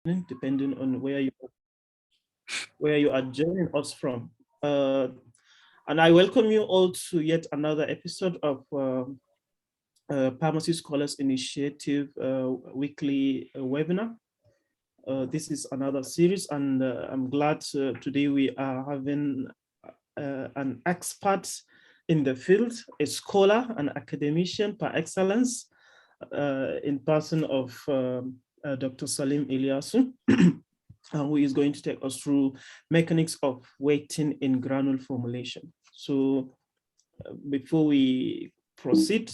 depending on where you are joining us from. And I welcome you all to yet another episode of Pharmacy Scholars Initiative weekly webinar. This is another series, and I'm glad today we are having an expert in the field, a scholar, an academician par excellence, in person of Dr. Salim Ilyasu, who is going to take us through mechanics of weighting in granule formulation. So before we proceed,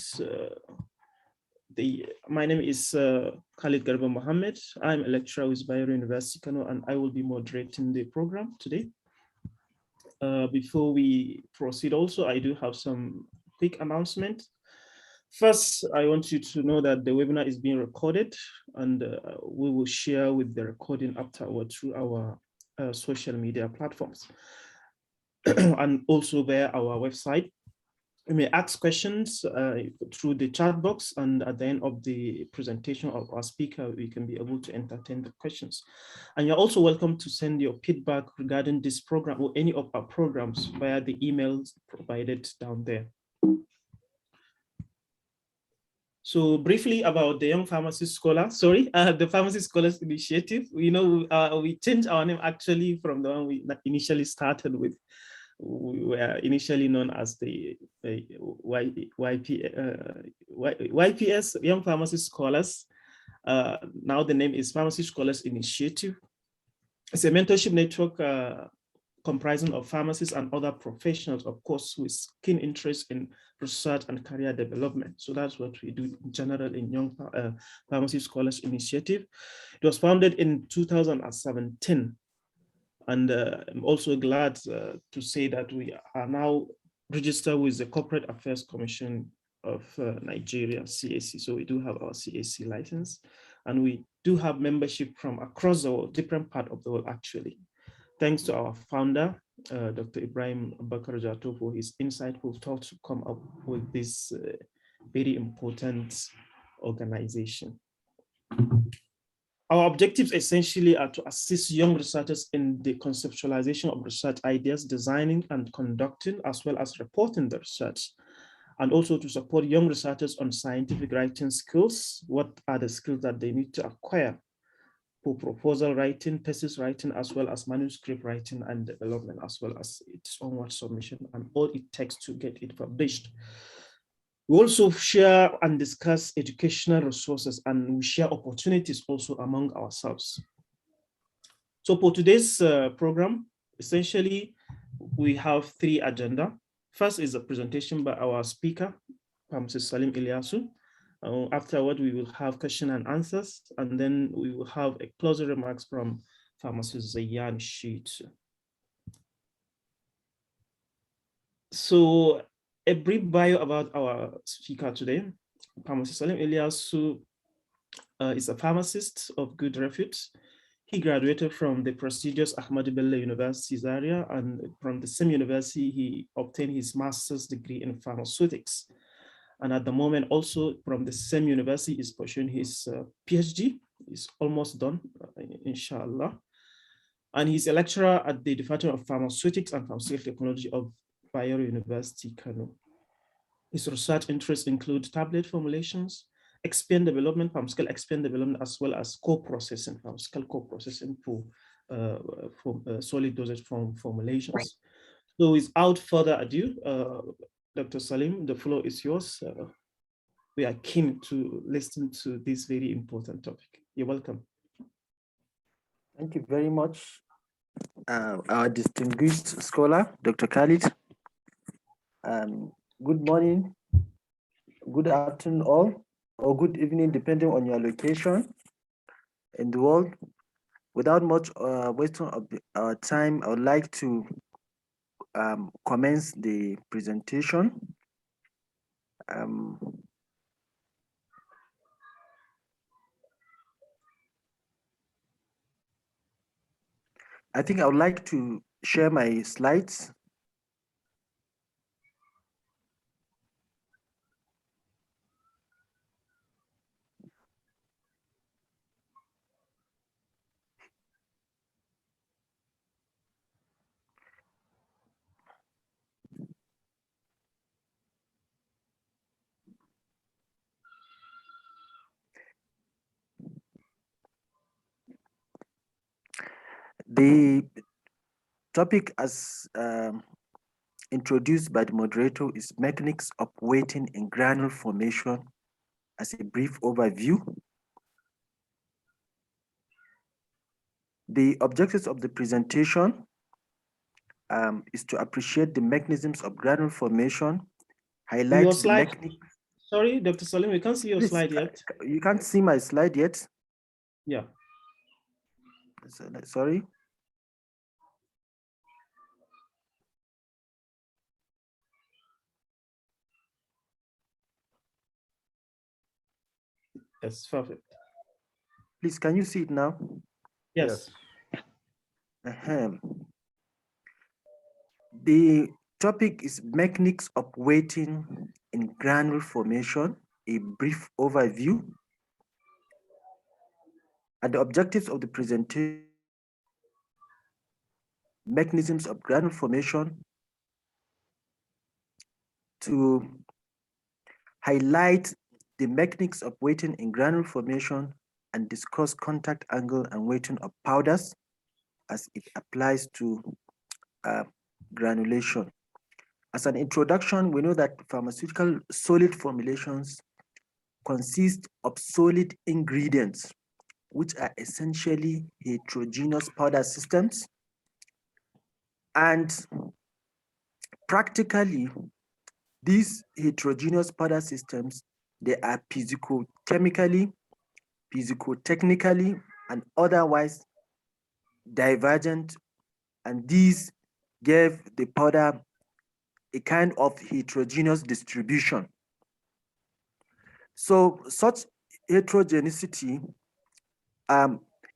my name is Khalid GM. I'm a lecturer with Bayero University, Kano, and I will be moderating the program today. Before we proceed also, I do have some quick announcement. First, I want you to know that the webinar is being recorded, and we will share with the recording afterward through our social media platforms and also via our website. You may ask questions through the chat box, and at the end of the presentation of our speaker, we can be able to entertain the questions. And you're also welcome to send your feedback regarding this program or any of our programs via the emails provided down there. So briefly about the Young Pharmacy Scholar, the Pharmacy Scholars Initiative. We changed our name actually from the one we initially started with. We were initially known as the YPS, Young Pharmacy Scholars. Now the name is Pharmacy Scholars Initiative. It's a mentorship network comprising of pharmacists and other professionals, of course, with keen interest in research and career development. So that's what we do in general in Young Pharmacy Scholars Initiative. It was founded in 2017. And I'm also glad to say that we are now registered with the Corporate Affairs Commission of Nigeria, CAC. So we do have our CAC license, and we do have membership from across the world, different part of the world actually. Thanks to our founder, Dr. Ibrahim Bakar Jato, for his insightful thought to come up with this very important organization. Our objectives essentially are to assist young researchers in the conceptualization of research ideas, designing and conducting, as well as reporting the research, and also to support young researchers on scientific writing skills. What are the skills that they need to acquire for proposal writing, thesis writing, as well as manuscript writing and development, as well as its onward submission and all it takes to get it published. We also share and discuss educational resources, and we share opportunities also among ourselves. So for today's program, essentially, we have three agendas. First is a presentation by our speaker, Mr. Salim Ilyasu. Afterward, we will have question and answers, and then we will have a closing remarks from Pharmacist Zayan Sheet. So a brief bio about our speaker today. Pharmacist Salim Ilyasu is a pharmacist of good repute. He graduated from the prestigious Ahmadu Bello University Zaria, and from the same university, he obtained his master's degree in pharmaceutics. And at the moment, also from the same university, is pursuing his PhD. He's almost done, inshallah. And he's a lecturer at the Department of Pharmaceutics and Pharmaceutical Technology of Bayero University, Kano. His research interests include tablet formulations, expand development, pharmaceutical expand development, as well as co-processing, pharmaceutical co-processing for solid dosage formulations. So without further ado, Dr. Salim, the floor is yours. We are keen to listen to this very important topic. You're welcome. Thank you very much, our distinguished scholar, Dr. Khalid. Good morning, good afternoon all, or good evening, depending on your location in the world. Without much wasting of our time, I would like to commence the presentation. I think I would like to share my slides. The topic as introduced by the moderator is mechanics of weighting in granule formation as a brief overview. The objectives of the presentation is to appreciate the mechanisms of granule formation, highlight Your the slide. mechanics. Sorry, Dr. Salim, we can't see your Please, slide yet. you can't see my slide yet. Yeah. Sorry. That's perfect. Please, can you see it now? Yes. The topic is mechanics of weighting in granule formation, a brief overview. And the objectives of the presentation, mechanisms of granule formation, to highlight the mechanics of weighting in granule formation and discuss contact angle and weighting of powders as it applies to granulation. As an introduction, we know that pharmaceutical solid formulations consist of solid ingredients, which are essentially heterogeneous powder systems. And practically, these heterogeneous powder systems, they are physicochemically, physicotechnically, and otherwise divergent, and these gave the powder a kind of heterogeneous distribution. So such heterogeneity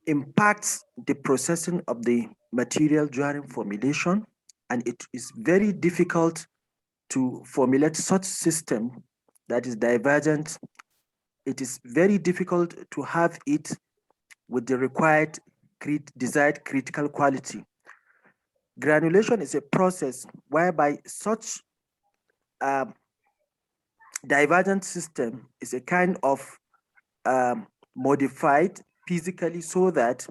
impacts the processing of the material during formulation, and it is very difficult to formulate such system that is divergent. It is very difficult to have it with the required desired critical quality. Granulation is a process whereby such divergent system is a kind of modified physically so that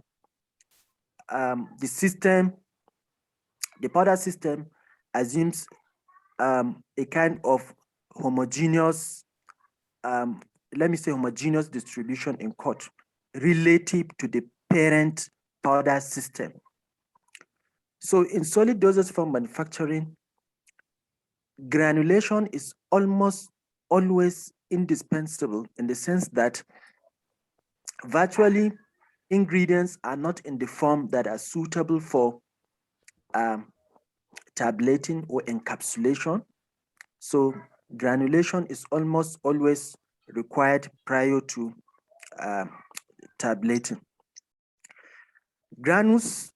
the system, the powder system, assumes a kind of homogeneous, let me say homogeneous distribution in court relative to the parent powder system. So in solid dosage form manufacturing, granulation is almost always indispensable in the sense that virtually ingredients are not in the form that are suitable for tablating or encapsulation. So granulation is almost always required prior to tablating. Granules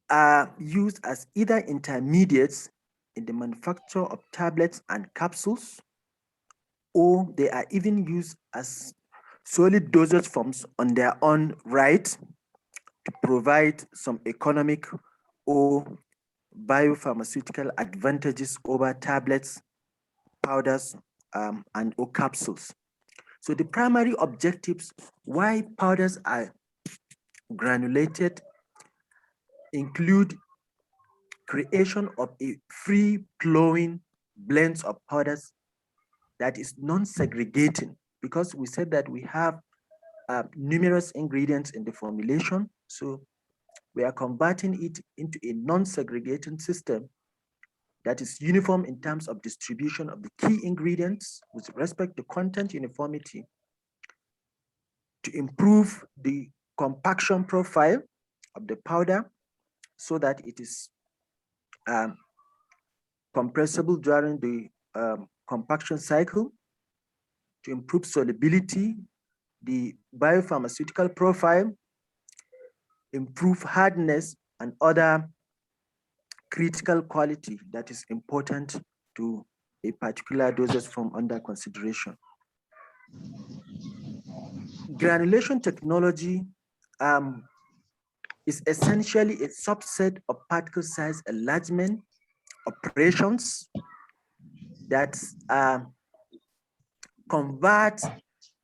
are used as either intermediates in the manufacture of tablets and capsules, or they are even used as solid dosage forms on their own right to provide some economic or biopharmaceutical advantages over tablets, powders, and or capsules. So the primary objectives why powders are granulated include creation of a free-flowing blends of powders that is non-segregating, because we said that we have numerous ingredients in the formulation. So we are converting it into a non-segregating system that is uniform in terms of distribution of the key ingredients with respect to content uniformity, to improve the compaction profile of the powder so that it is compressible during the compaction cycle, to improve solubility, the biopharmaceutical profile, improve hardness, and other critical quality that is important to a particular dosage form under consideration. Granulation technology is essentially a subset of particle size enlargement operations that convert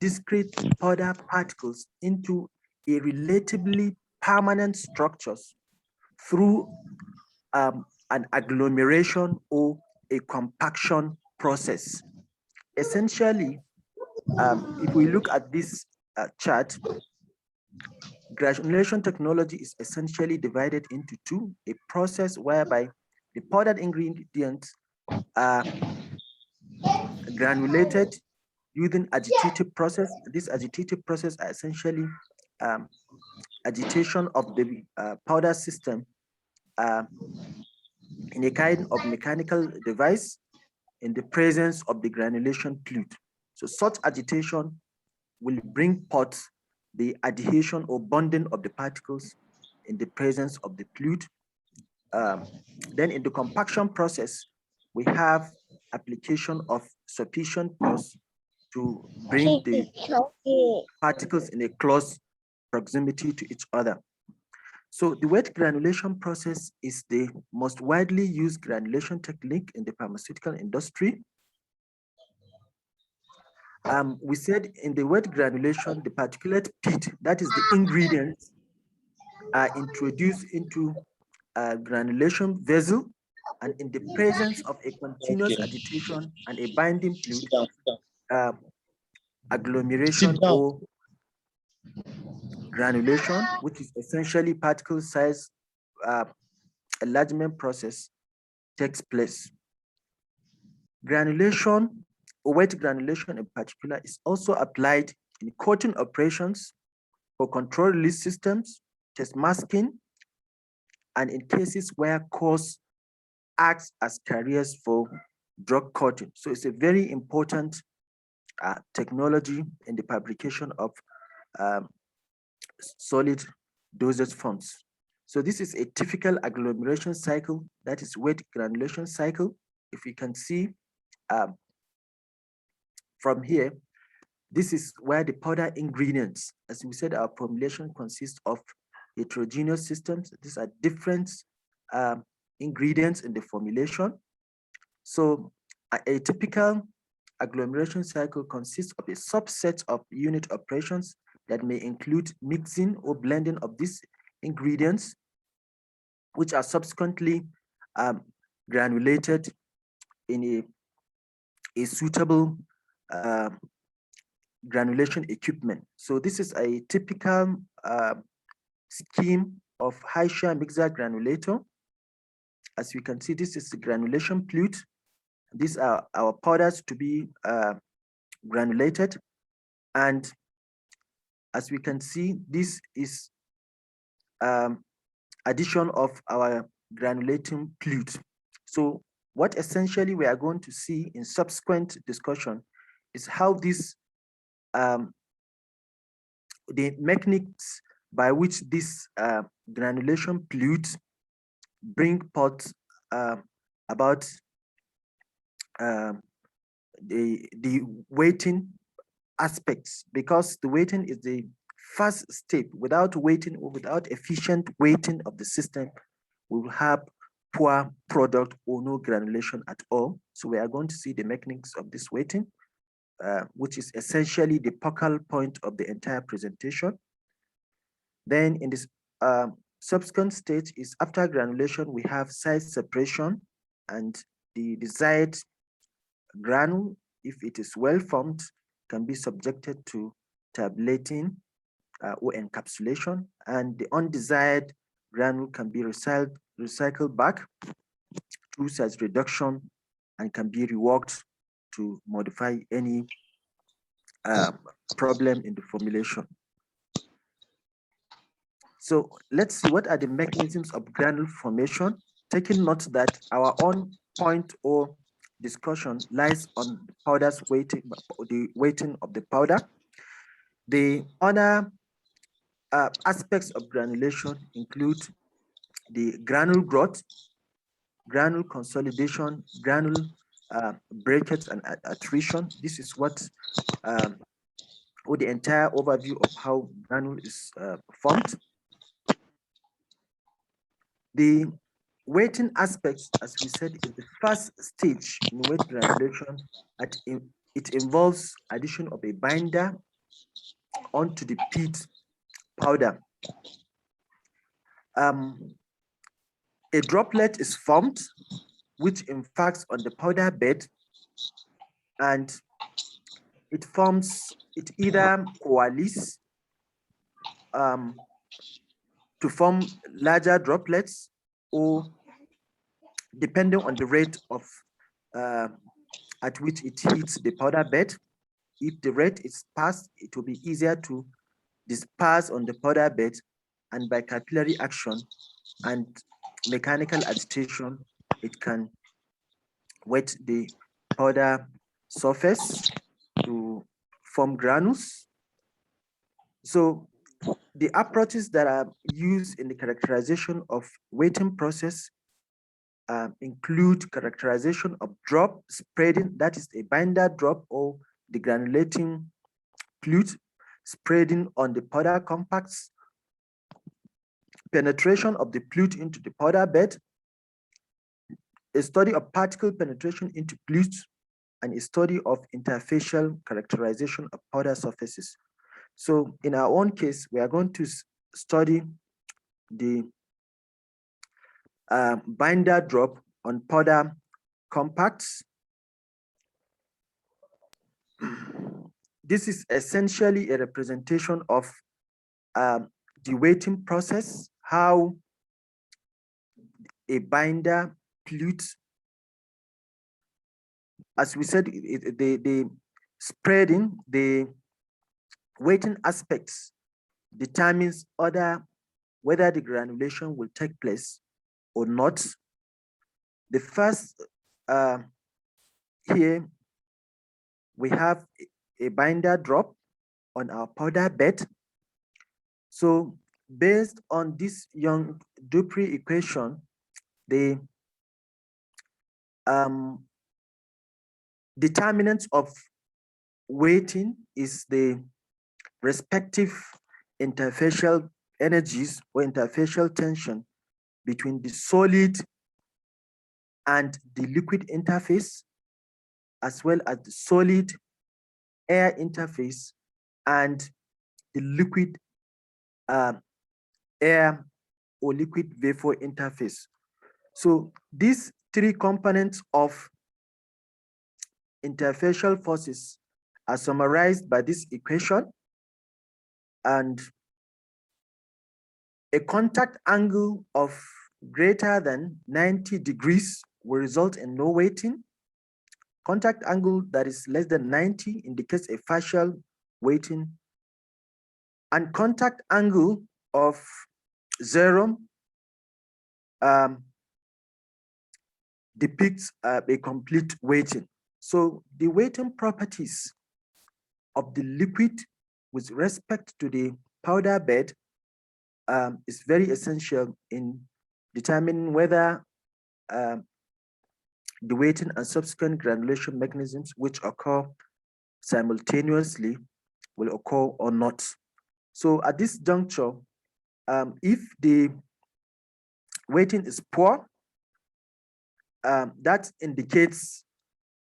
discrete powder particles into a relatively permanent structures through an agglomeration or a compaction process. Essentially, if we look at this chart, granulation technology is essentially divided into two: a process whereby the powdered ingredients are granulated using agitative process. This agitative process are essentially agitation of the powder system in a kind of mechanical device in the presence of the granulation fluid. So such agitation will bring forth the adhesion or bonding of the particles in the presence of the fluid. Then in the compaction process, we have application of sufficient force to bring the particles in a close proximity to each other. So the wet granulation process is the most widely used granulation technique in the pharmaceutical industry. We said in the wet granulation, the particulate pit, that is the ingredients, are introduced into a granulation vessel, and in the presence of a continuous agitation and a binding fluid, agglomeration or granulation, which is essentially particle size enlargement process, takes place. Granulation, or wet granulation in particular, is also applied in coating operations for control release systems, test masking, and in cases where cores acts as carriers for drug coating. So it's a very important technology in the fabrication of solid dosage forms. So this is a typical agglomeration cycle, that is wet granulation cycle. If you can see from here, this is where the powder ingredients, as we said, our formulation consists of heterogeneous systems. These are different ingredients in the formulation. So a typical agglomeration cycle consists of a subset of unit operations that may include mixing or blending of these ingredients, which are subsequently granulated in a suitable granulation equipment. So this is a typical scheme of high shear mixer granulator. As you can see, this is the granulation fluid. These are our powders to be granulated. And as we can see, this is addition of our granulating fluid. So what essentially we are going to see in subsequent discussion is how this the mechanics by which this granulation fluid bring forth about the weighting aspects, because the weighting is the first step. Without weighting or without efficient weighting of the system, we will have poor product or no granulation at all. So we are going to see the mechanics of this weighting, which is essentially the focal point of the entire presentation. Then in this subsequent stage is after granulation, we have size separation, and the desired granule, if it is well formed, can be subjected to tabulating or encapsulation, and the undesired granule can be recycled back through size reduction and can be reworked to modify any problem in the formulation. So let's see what are the mechanisms of granule formation, taking note that our own point or discussion lies on the powder's weighting, the weighting of the powder. The other aspects of granulation include the granule growth, granule consolidation, granule breakage and attrition. This is what or the entire overview of how granule is formed. The weighting aspects, as we said, is the first stage in wet granulation. It involves addition of a binder onto the pit powder. a droplet is formed, which impacts on the powder bed, and it either coalesce to form larger droplets, or depending on the rate of at which it hits the powder bed. If the rate is fast, it will be easier to disperse on the powder bed, and by capillary action and mechanical agitation, it can wet the powder surface to form granules. So the approaches that are used in the characterization of wetting process include characterization of drop spreading, that is a binder drop or the granulating fluid spreading on the powder compacts, penetration of the fluid into the powder bed, a study of particle penetration into fluid, and a study of interfacial characterization of powder surfaces. So in our own case, we are going to study the binder drop on powder compacts. This is essentially a representation of the wetting process, how a binder fluid, as we said, the spreading, the wetting aspects determines whether the granulation will take place or not. The first here, we have a binder drop on our powder bed. So based on this Young-Dupree equation, the determinant of wetting is the respective interfacial energies or interfacial tension between the solid and the liquid interface, as well as the solid air interface and the liquid air or liquid vapor interface. So these three components of interfacial forces are summarized by this equation, and a contact angle of greater than 90 degrees will result in no wetting. Contact angle that is less than 90 indicates a partial wetting, and contact angle of 0 depicts a complete wetting. So the wetting properties of the liquid with respect to the powder bed is very essential in determining whether the wetting and subsequent granulation mechanisms which occur simultaneously will occur or not. So at this juncture, if the wetting is poor, that indicates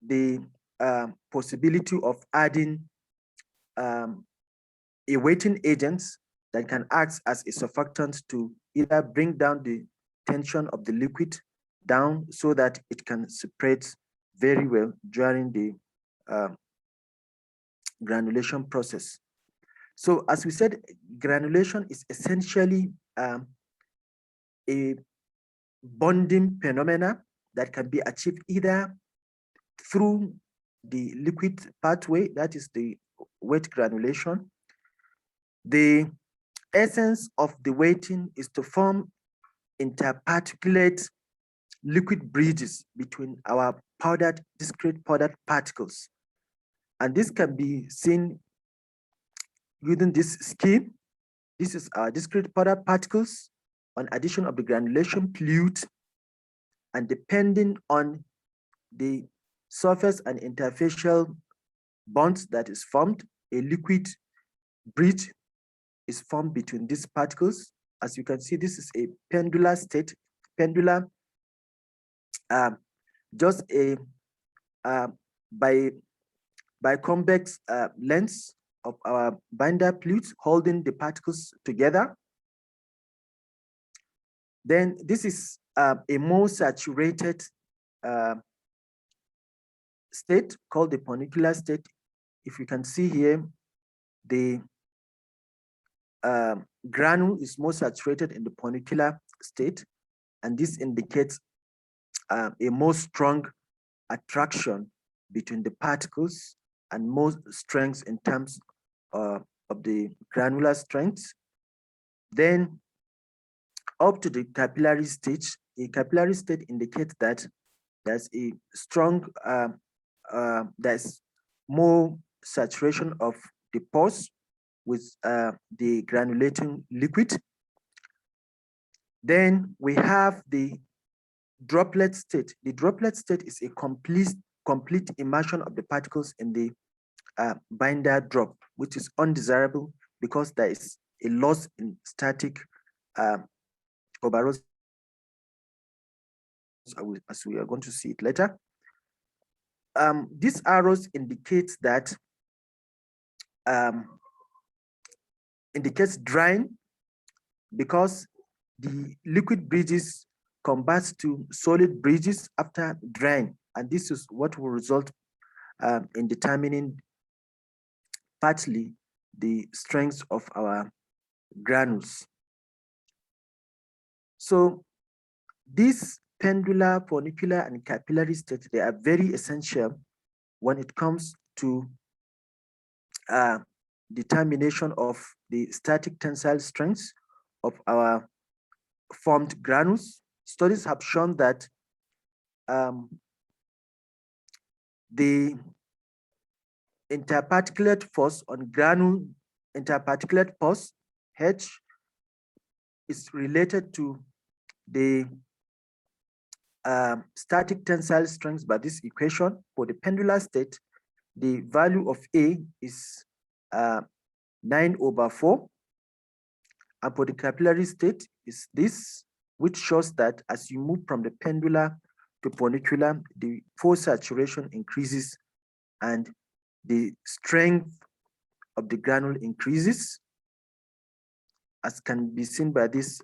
the possibility of adding a wetting agent that can act as a surfactant to either bring down the tension of the liquid down so that it can separate very well during the granulation process. So as we said, granulation is essentially a bonding phenomena that can be achieved either through the liquid pathway, that is the wet granulation. The essence of the wetting is to form interparticulate liquid bridges between our discrete powdered particles. And this can be seen using this scheme. This is our discrete powdered particles on addition of the granulation fluid, and depending on the surface and interfacial bonds that is formed, a liquid bridge is formed between these particles. As you can see, this is a pendular state, just a by convex lengths of our binder fluid holding the particles together. Then this is a more saturated state called the funicular state. If you can see here, the granule is more saturated in the funicular state, and this indicates a more strong attraction between the particles and more strength in terms of the granular strength. Then up to the capillary stage, a capillary state indicates that there's a strong, there's more saturation of the pores with the granulating liquid. Then we have the droplet state. The droplet state is a complete immersion of the particles in the binder drop, which is undesirable because there is a loss in static overall, as we are going to see it later. These arrows indicate that indicates drying because the liquid bridges convert to solid bridges after drying, and this is what will result in determining partly the strength of our granules. So these pendular, funicular, and capillary states, they are very essential when it comes to determination of the static tensile strengths of our formed granules. Studies have shown that the interparticulate force on granule, interparticulate force H, is related to the static tensile strength by this equation. For the pendular state, the value of A is 9/4, and for the capillary state is this, which shows that as you move from the pendular to funicular, the force saturation increases and the strength of the granule increases, as can be seen by this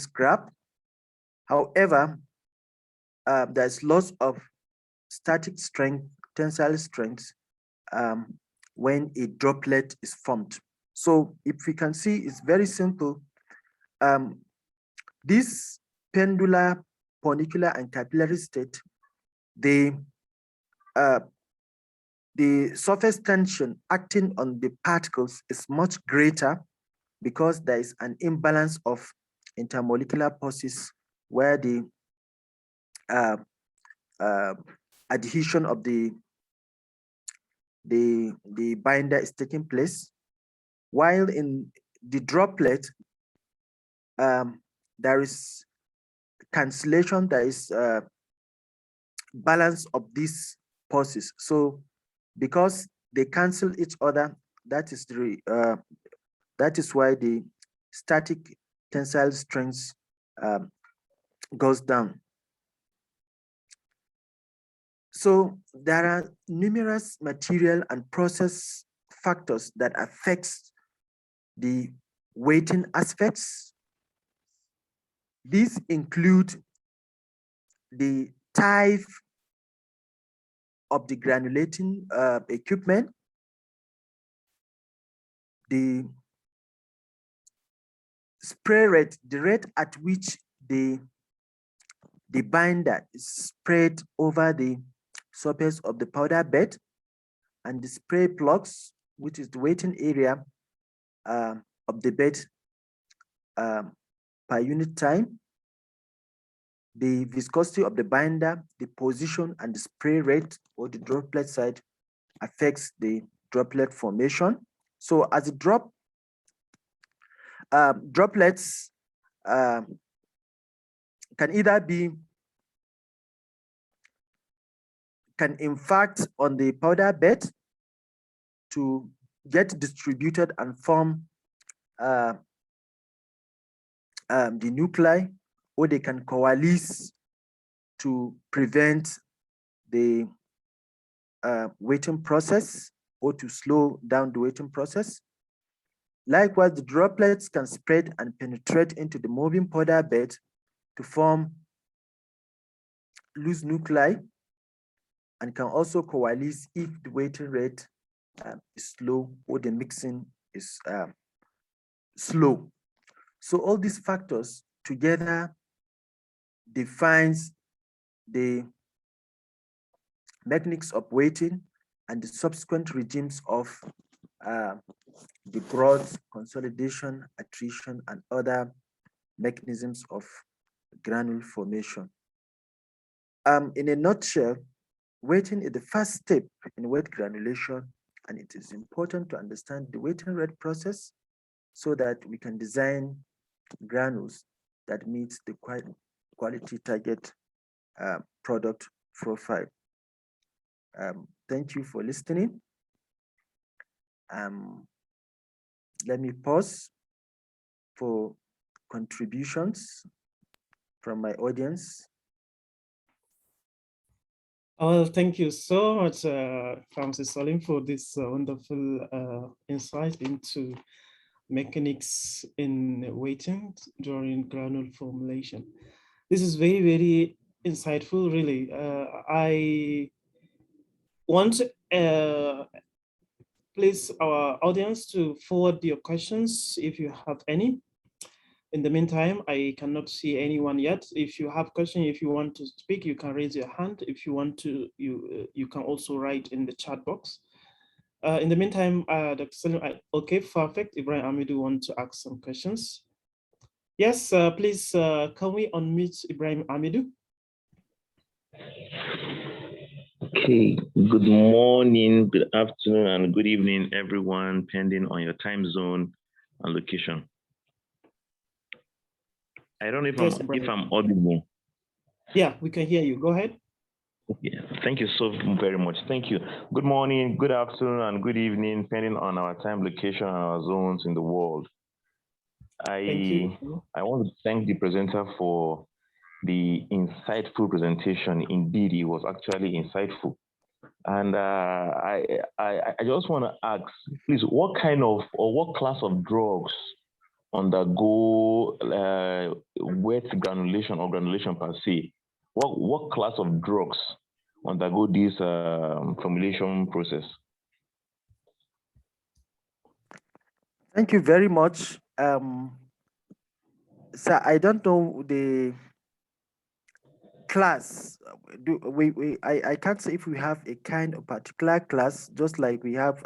graph. However, there's loss of static strength, tensile strength when a droplet is formed. So if we can see, it's very simple. This pendular, funicular, and capillary state, the surface tension acting on the particles is much greater because there is an imbalance of intermolecular forces where the adhesion of the binder is taking place, while in the droplet there is cancellation, there is balance of these forces. So because they cancel each other, that is why the static tensile strength goes down. So there are numerous material and process factors that affects the weighting aspects. These include the type of the granulating equipment, the spray rate, the rate at which the binder is spread over the surface of the powder bed, and the spray plugs, which is the weighting area of the bed per unit time, the viscosity of the binder, the position, and the spray rate or the droplet side affects the droplet formation. So as a droplets can either be, can infarct on the powder bed to get distributed and form the nuclei, or they can coalesce to prevent the weighting process or to slow down the weighting process. Likewise, the droplets can spread and penetrate into the moving powder bed to form loose nuclei and can also coalesce if the weighting rate is slow or the mixing is slow. So all these factors together defines the mechanics of weighting and the subsequent regimes of the growth, consolidation, attrition, and other mechanisms of granule formation. In a nutshell, weighting is the first step in weight granulation, and it is important to understand the weighting rate process so that we can design granules that meet the quality target product profile. Thank you for listening. Let me pause for contributions from my audience. Well, thank you so much, Francis Salim, for this wonderful insight into mechanics in weighting during granule formulation. This is very, very insightful, really. I want to please our audience to forward your questions if you have any. In the meantime, I cannot see anyone yet. If you have questions, if you want to speak, you can raise your hand. If you want to, you can also write in the chat box. In the meantime, Dr. Salim, okay, perfect. Ibrahim Amidou want to ask some questions. Yes, please, can we unmute Ibrahim Amidou? Okay, good morning, good afternoon, and good evening, everyone, depending on your time zone and location. I don't know if I'm audible. Yeah, we can hear you. Go ahead. Yeah, thank you so very much. Thank you. Good morning, good afternoon, and good evening, depending on our time, location, and our zones in the world. I want to thank the presenter for the insightful presentation. Indeed, it was actually insightful. And I just want to ask, please, what kind of or what class of drugs undergo wet granulation or granulation per se? What class of drugs undergo this formulation process? Thank you very much. So I don't know the class. I can't say if we have a kind of particular class, just like we have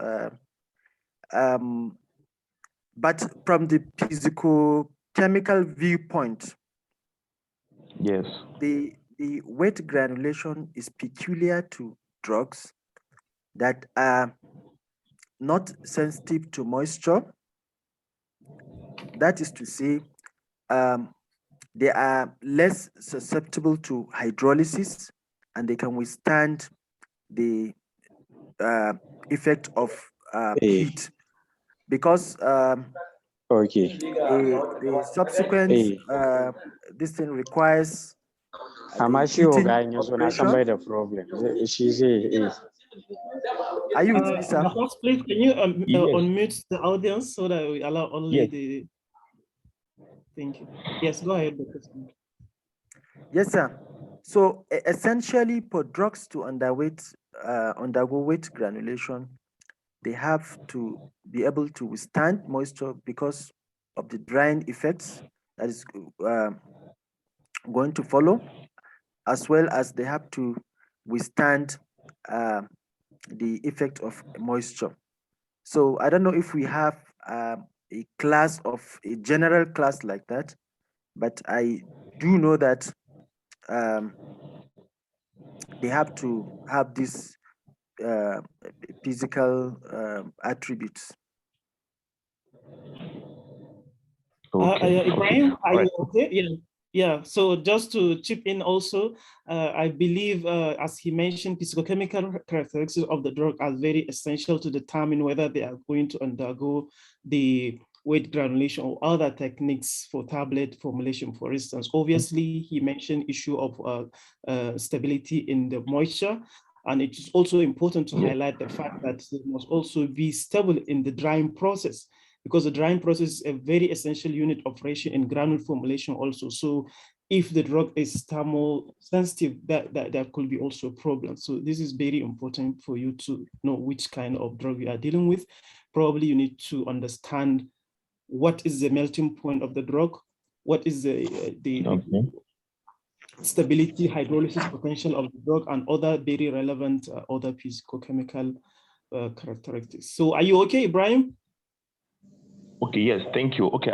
but from the physical chemical viewpoint, yes, the wet granulation is peculiar to drugs that are not sensitive to moisture. That is to say, they are less susceptible to hydrolysis and they can withstand the effect of heat, because okay, the subsequent this thing requires I'm the actually heating organizing somebody the problem. She's a. Are you with me, sir? Please, can you yes. unmute the audience so that we allow only Yes. the. Thank you. Yes, go ahead. Yes, sir. So essentially, for drugs to undergo wet granulation, they have to be able to withstand moisture because of the drying effects that is going to follow, as well as they have to withstand the effect of moisture. So I don't know if we have a class of a general class like that, but I do know that they have to have these physical attributes. Okay. Ibrahim, are Right. you okay? Yeah. Yeah, so just to chip in also, I believe, as he mentioned, physicochemical characteristics of the drug are very essential to determine whether they are going to undergo the weight granulation or other techniques for tablet formulation, for instance. Obviously, he mentioned issue of stability in the moisture, and it's also important to highlight the fact that it must also be stable in the drying process. because the drying process is a very essential unit operation in granule formulation also. So if the drug is thermal sensitive, that could be also a problem. So this is very important for you to know which kind of drug you are dealing with. Probably you need to understand what is the melting point of the drug, what is the stability, hydrolysis potential of the drug, and other very relevant other physicochemical characteristics. So are you okay, Ibrahim? Okay, yes, thank you. Okay,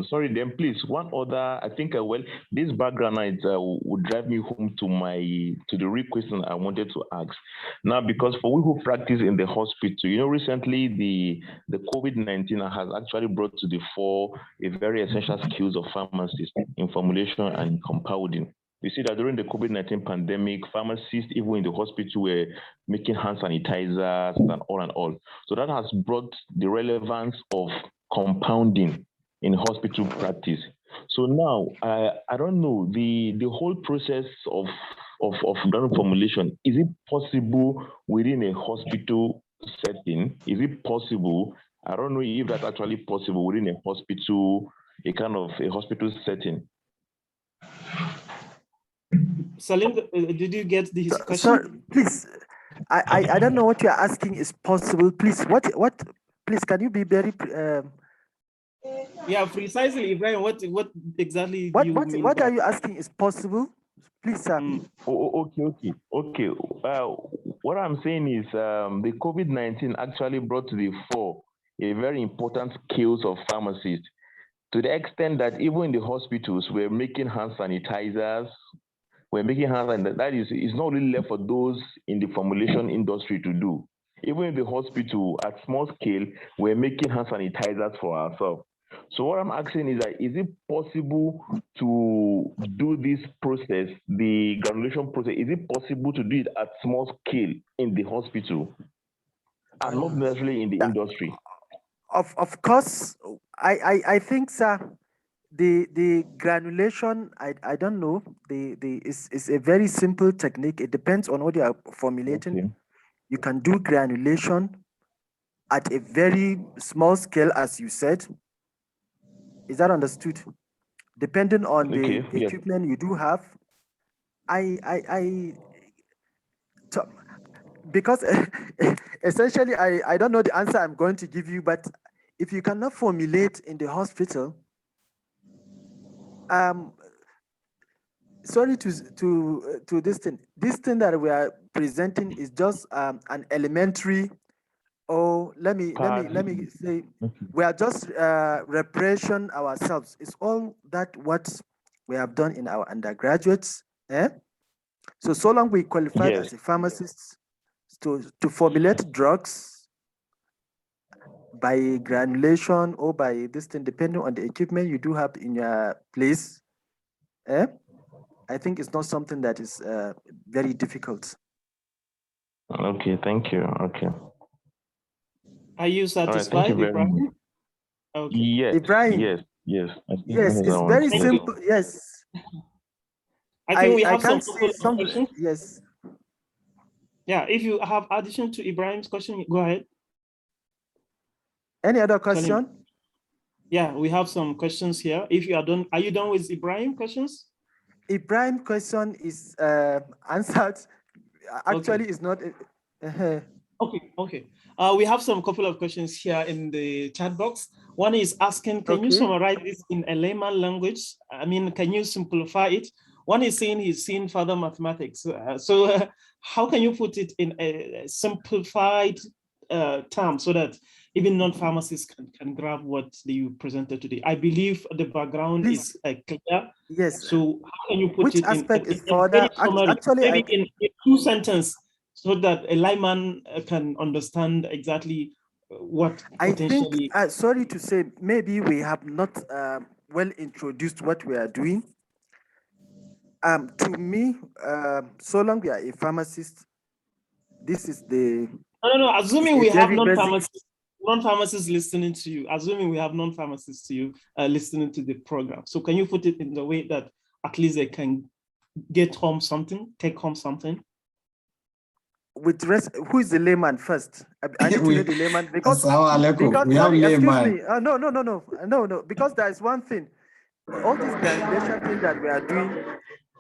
sorry then, please, one other, I think, well, this background would drive me home to the real question I wanted to ask. Now, because for we who practice in the hospital, recently the COVID-19 has actually brought to the fore a very essential skills of pharmacists in formulation and compounding. You see that during the COVID-19 pandemic, pharmacists, even in the hospital, were making hand sanitizers and all. So that has brought the relevance of compounding in hospital practice. So now, I don't know, the whole process of granule formulation, is it possible within a hospital setting? Is it possible? I don't know if that's actually possible within a hospital, a kind of a hospital setting. Salim, did you get this question? Sir, please, I don't know what you are asking is possible. Please, what? Please, can you be very? Yeah, precisely, Ibrahim. What exactly? What are you asking is possible? Please, sir. Okay. What I'm saying is the COVID-19 actually brought to the fore a very important skills of pharmacists, to the extent that even in the hospitals, we're making hand sanitizers. That is not really left for those in the formulation industry to do. Even in the hospital, at small scale, we're making hand sanitizers for ourselves. So what I'm asking is that, is it possible to do this process, the granulation process, is it possible to do it at small scale in the hospital and not necessarily in the industry? Of course, I think, sir, the granulation, I don't know, is a very simple technique. It depends on what you are formulating. Okay. You can do granulation at a very small scale, as you said. Is that understood? Depending on the equipment you do have, because essentially I don't know the answer I'm going to give you, but if you cannot formulate in the hospital, sorry to this thing that we are presenting is just an elementary, or let me say, we are just repression ourselves. It's all that what we have done in our undergraduates. So long we qualified as a pharmacist to formulate drugs by granulation or by this thing, depending on the equipment you do have in your place. I think it's not something that is very difficult. Okay, thank you. Okay. Are you satisfied, thank you very much. Okay. Yes, Ibrahim. Yes. It's very simple. Yes. I think we have some questions. Yes. Yeah, if you have addition to Ibrahim's question, go ahead. Any other question? Salim. Yeah, we have some questions here. If you are done, are you done with Ibrahim questions? Ibrahim question is answered. Actually, it's not. Okay. We have some couple of questions here in the chat box. One is asking, can you summarize this in a layman language? I mean, can you simplify it? One is saying he's seen further mathematics. How can you put it in a simplified term so that even non-pharmacists can grab what you presented today? I believe the background is clear. Yes. So how can you put Which it aspect in is further? Actually, maybe in 2 sentences so that a layman can understand exactly what potentially... I think, sorry to say, maybe we have not well introduced what we are doing. To me, so long we are a pharmacist, this is the... No, assuming we have non-pharmacists listening to you, assuming we have non-pharmacists to you listening to the program. So can you put it in the way that at least they can take home something? who is the layman first? I need to know the layman because we have sorry, excuse layman. me. No, because there is one thing. All this granulation thing that we are doing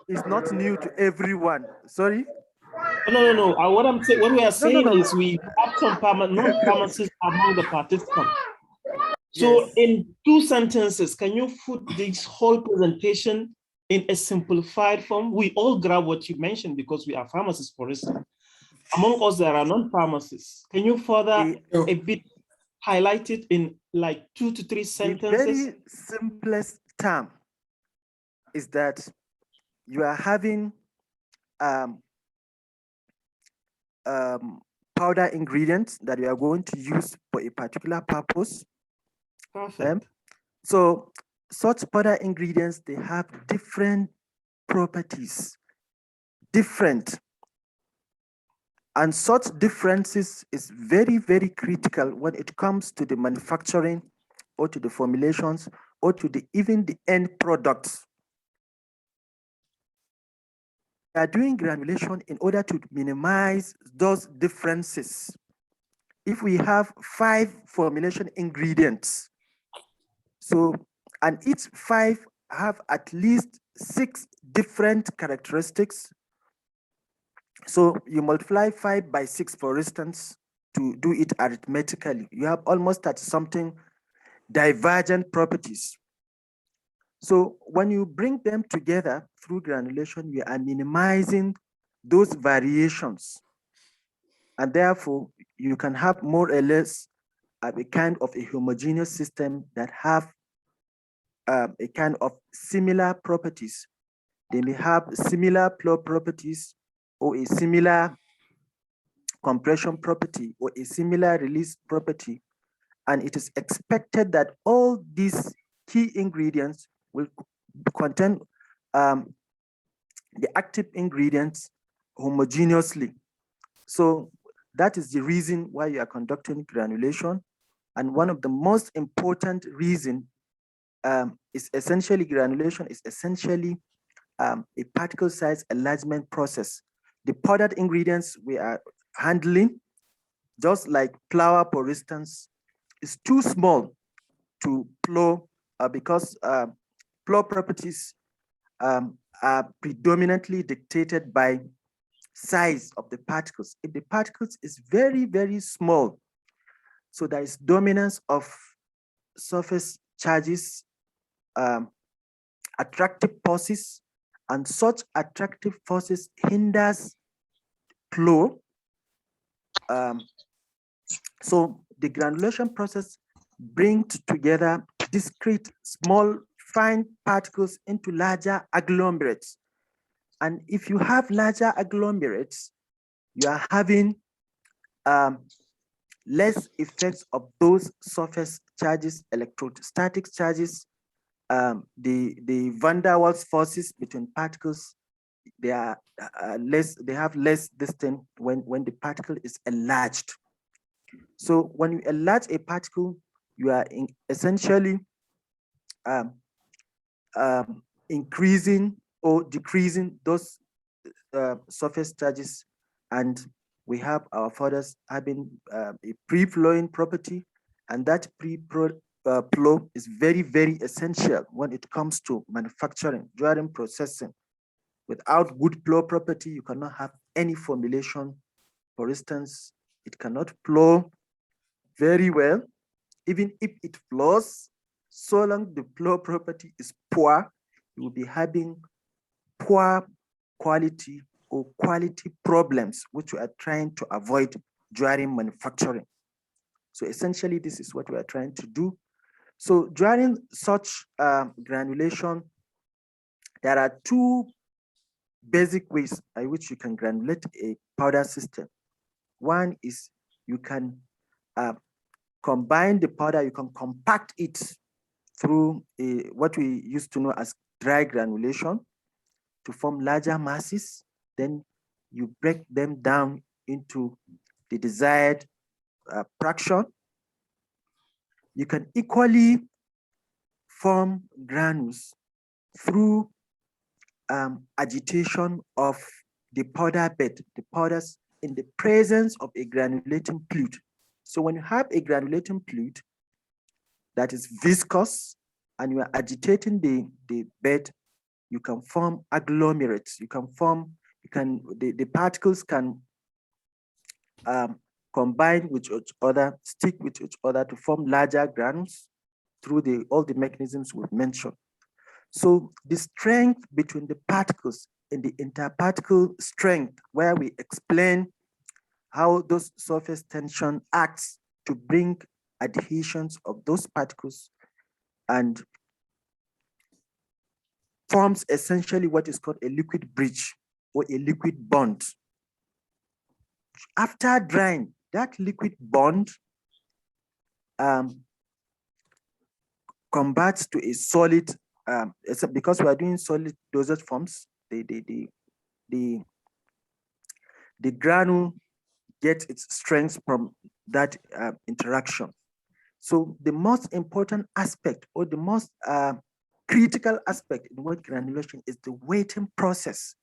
is not new to everyone. Sorry. No. What I'm saying, what we are saying No. is we have some non-pharmacists among the participants. So Yes. in 2 sentences, can you put this whole presentation in a simplified form? We all grab what you mentioned because we are pharmacists, for instance. Among us, there are non-pharmacists. Can you further a bit highlight it in like 2 to 3 sentences? The very simplest term is that you are having powder ingredients that you are going to use for a particular purpose. Perfect. So such powder ingredients, they have different properties, and such differences is very, very critical when it comes to the manufacturing or to the formulations or to even the end products. We are doing granulation in order to minimize those differences. If we have 5 formulation ingredients, and each 5 have at least 6 different characteristics. So you multiply 5 by 6, for instance, to do it arithmetically. You have almost at something divergent properties. So when you bring them together through granulation, you are minimizing those variations. And therefore, you can have more or less a kind of a homogeneous system that have a kind of similar properties. They may have similar flow properties or a similar compression property or a similar release property. And it is expected that all these key ingredients will contain the active ingredients homogeneously. So that is the reason why you are conducting granulation. And one of the most important reason is essentially granulation is essentially a particle size enlargement process. The powdered ingredients we are handling, just like flour, for instance, is too small to flow because flow properties are predominantly dictated by size of the particles. If the particles is very, very small, so there is dominance of surface charges, attractive forces, and such attractive forces hinders flow. So the granulation process brings together discrete, small, fine particles into larger agglomerates. And if you have larger agglomerates, you are having less effects of those surface charges, electrostatic charges, the van der Waals forces between particles. They are they have less distance when the particle is enlarged. So when you enlarge a particle, you are essentially increasing or decreasing those surface charges, and we have our fathers having a free-flowing property, and that flow is very, very essential when it comes to manufacturing during processing. Without good flow property, you cannot have any formulation. For instance, it cannot flow very well. Even if it flows, so long the flow property is poor, you will be having poor quality or quality problems, which we are trying to avoid during manufacturing. So essentially, this is what we are trying to do. So during such granulation, there are 2 basic ways by which you can granulate a powder system. One is you can combine the powder, you can compact it through what we used to know as dry granulation to form larger masses. Then you break them down into the desired fraction. You can equally form granules through agitation of the powder bed. The powders in the presence of a granulating fluid. So when you have a granulating fluid that is viscous and you are agitating the bed, you can form agglomerates. The particles can combine with each other, stick with each other to form larger granules through all the mechanisms we've mentioned. So the strength between the particles and the interparticle strength, where we explain how those surface tension acts to bring adhesions of those particles and forms essentially what is called a liquid bridge or a liquid bond. After drying, that liquid bond converts to a solid, because we are doing solid dosage forms, the granule gets its strength from that interaction. So the most important aspect or the most critical aspect in wet granulation is the weighting process.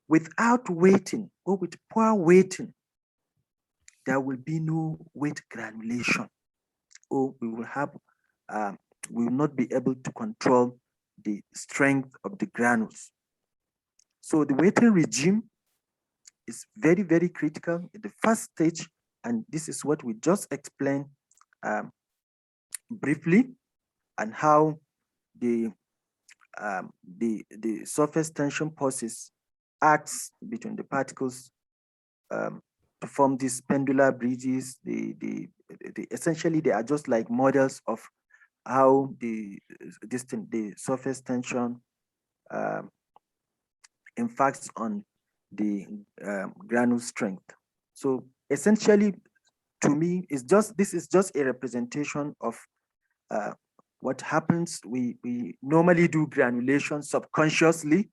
Without weighting or with poor weighting, there will be no wet granulation, or we will not be able to control the strength of the granules. So the weighting regime is very, very critical in the first stage, and this is what we just explained briefly, and how the surface tension process acts between the particles to form these pendular bridges. Essentially, they are just like models of how the surface tension impacts on the granule strength. So essentially, to me, this is just a representation of what happens. We normally do granulation subconsciously.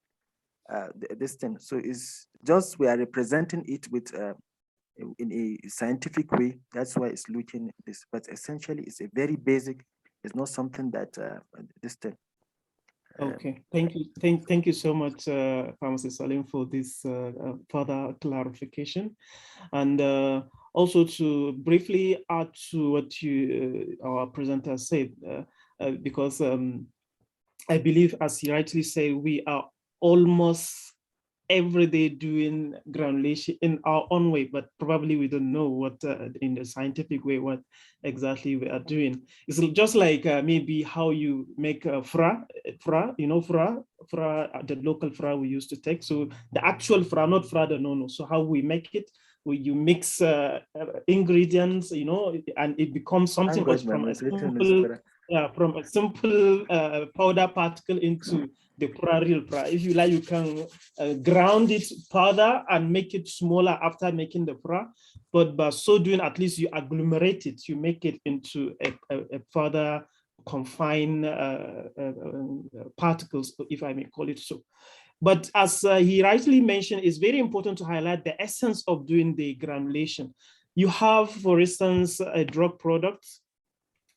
This thing. So it's just we are representing it with in a scientific way. That's why it's looking at this. But essentially, it's a very basic. It's not something that this thing. Okay, thank you. Thank you so much, Pharmacist Salim, for this further clarification. And also to briefly add to what our presenter said, because I believe, as he rightly said, we are almost every day doing granulation in our own way, but probably we don't know what in the scientific way what exactly we are doing. It's just like maybe how you make fra, you know, fra, the local fra we used to take. So the actual fra, not fra the no. So how we make it, where you mix ingredients, you know, and it becomes something from a simple powder particle into the real pra. If you like, you can ground it further and make it smaller after making the pra. But by so doing, at least you agglomerate it, you make it into a further confined particles, if I may call it so. But as he rightly mentioned, it's very important to highlight the essence of doing the granulation. You have, for instance, a drug product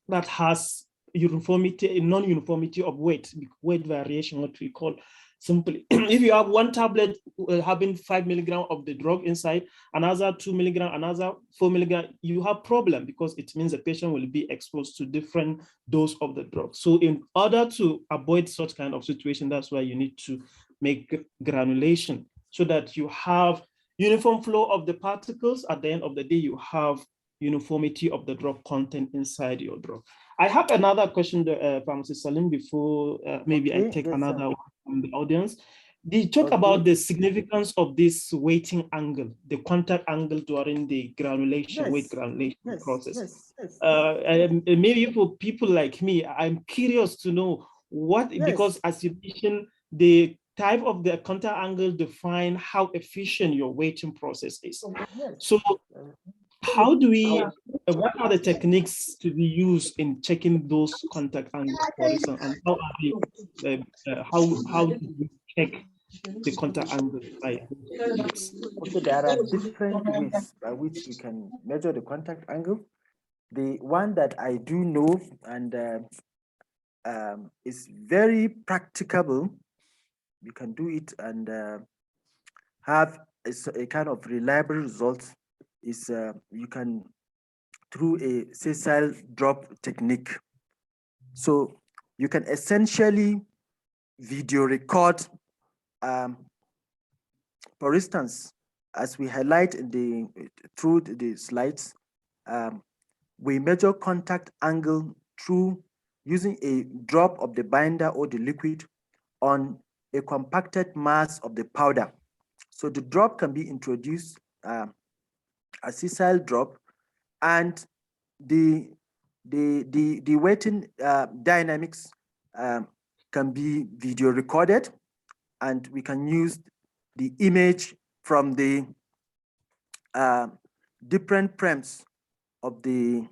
that has uniformity, non-uniformity of weight variation, what we call simply. If you have one tablet having 5 milligrams of the drug inside, another 2 milligrams, another 4 milligrams, you have problem, because it means the patient will be exposed to different dose of the drug. So in order to avoid such kind of situation, that's why you need to make granulation, so that you have uniform flow of the particles. At the end of the day, you have uniformity of the drug content inside your drug. I have another question, Pharmacist Salim, before maybe I take another one from the audience. They talk about the significance of this weighting angle, the contact angle during the granulation, weight granulation process. Maybe for people like me, I'm curious to know because as you mentioned, the type of the contact angle define how efficient your weighting process is. So how do we, what are the techniques to be used in checking those contact angles, for instance, and how are they, how do we check the contact angles? Okay, there are different ways by which we can measure the contact angle. The one that I do know and is very practicable, you can do it and have is a kind of reliable result is you can through a sessile drop technique. So you can essentially video record, for instance, as we highlight in through the slides, we measure contact angle through using a drop of the binder or the liquid on a compacted mass of the powder. So the drop can be introduced, a sessile drop, and the weighting dynamics can be video recorded, and we can use the image from the different frames of the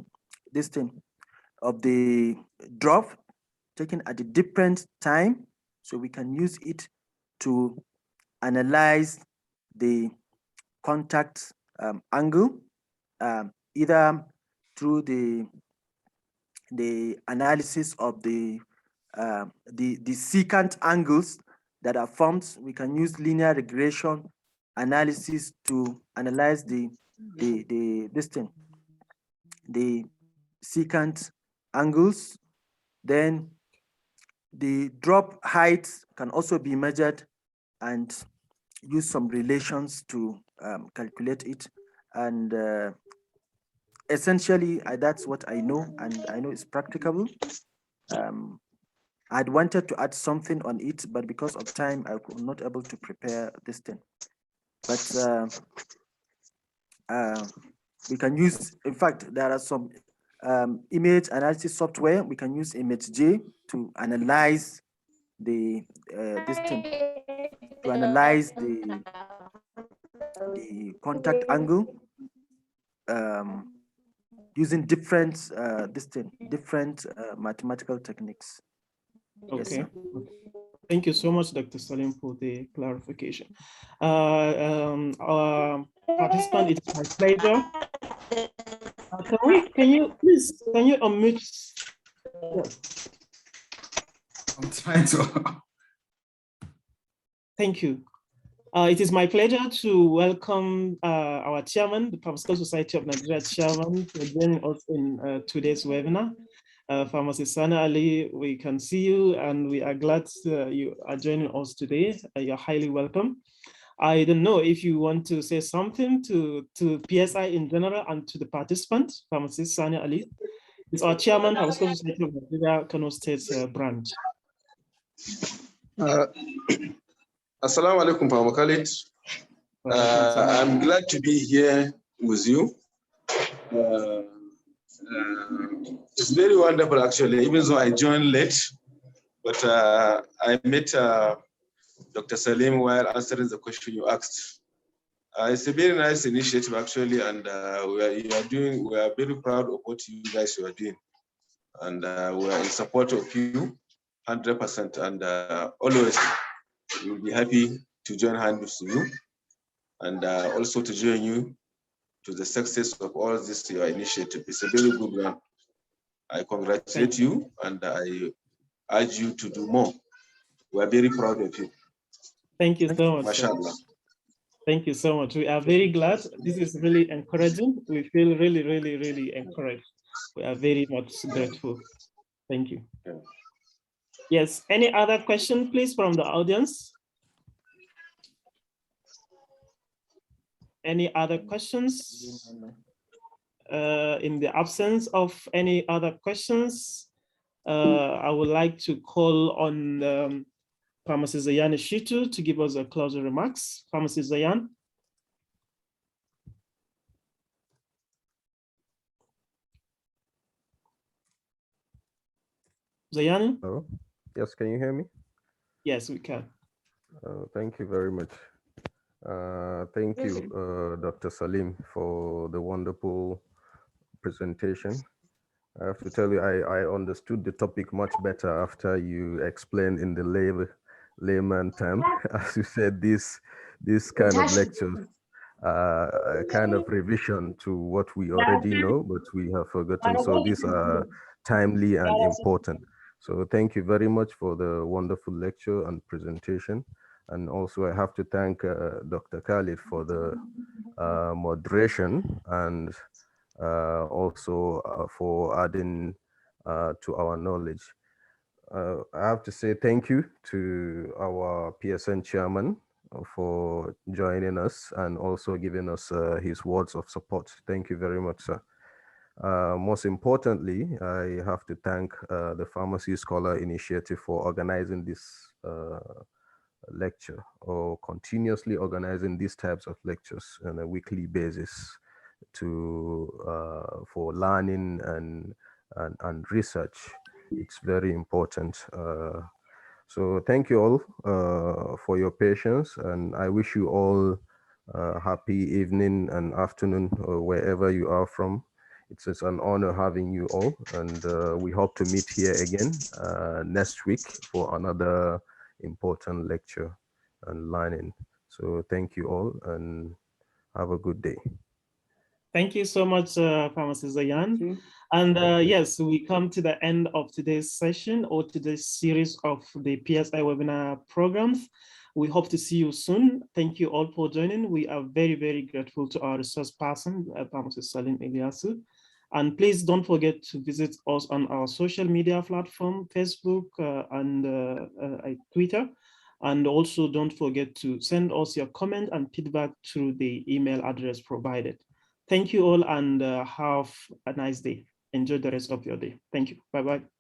of the drop taken at a different time, so we can use it to analyze the contact angle, either through the analysis of the secant angles that are formed. We can use linear regression analysis to analyze the secant angles. Then the drop height can also be measured and use some relations to calculate it. And essentially, that's what I know, and I know it's practicable. I'd wanted to add something on it, but because of time, I was not able to prepare this thing. But we can use, in fact, there are some image analysis software. We can use ImageJ to analyze the this thing, to analyze the contact angle using different different mathematical techniques. Okay. Yes, Thank you so much, Dr. Salim, for the clarification. Our participant, it is my pleasure. Can you unmute? Yes. I'm trying to. Thank you. It is my pleasure to welcome our chairman, the Pharmaceutical Society of Nigeria chairman, for joining us in today's webinar. Pharmacist Sani Ali, we can see you, and we are glad you are joining us today. You're highly welcome. I don't know if you want to say something to PSI in general and to the participants. Pharmacist Sani Ali is our chairman, Pharmaceutical Society of Nigeria, Kano State branch. Assalamu alaikum, Pharma Khalid. I'm glad to be here with you. It's very wonderful, actually, even though I joined late, but I met Dr. Salim while answering the question you asked. It's a very nice initiative, actually, and we are very proud of what you guys are doing. And we are in support of you 100%, and always we'll be happy to join hands with you, and also to join you to the success of all this your initiative. It's a very good one. I congratulate you, and I urge you to do more. We are very proud of you. Thank you so much. Mashallah. Thank you so much. We are very glad. This is really encouraging. We feel really, really, really encouraged. We are very much grateful. Thank you. Yeah. Yes, any other question, please, from the audience? Any other questions? In the absence of any other questions, I would like to call on Pharmacist Zayan Shitu to give us a closing remarks. Pharmacist Zayan. Zayan? Hello? Yes, can you hear me? Yes, we can. Thank you very much. Thank you, Dr. Salim, for the wonderful presentation. I have to tell you, I understood the topic much better after you explained in the layman term. As you said, this kind of lectures a kind of revision to what we already know, but we have forgotten. So these are timely and important. So thank you very much for the wonderful lecture and presentation. And also I have to thank Dr. Khalid for the moderation, and also for adding to our knowledge. I have to say thank you to our PSN chairman for joining us and also giving us his words of support. Thank you very much, sir. Most importantly, I have to thank the Pharmacy Scholar Initiative for organizing this lecture, or continuously organizing these types of lectures on a weekly basis to for learning and research. It's very important. So thank you all for your patience, and I wish you all happy evening and afternoon wherever you are from. It's an honor having you all, and we hope to meet here again next week for another important lecture and learning. So thank you all and have a good day. Thank you so much, Pharmacist Zayan. And yes, we come to the end of today's session or today's series of the PSI webinar programs. We hope to see you soon. Thank you all for joining. We are very, very grateful to our resource person, Pharmacist Salim Ilyasu. And please don't forget to visit us on our social media platform, Facebook and Twitter. And also don't forget to send us your comment and feedback through the email address provided. Thank you all, and have a nice day. Enjoy the rest of your day. Thank you. Bye-bye.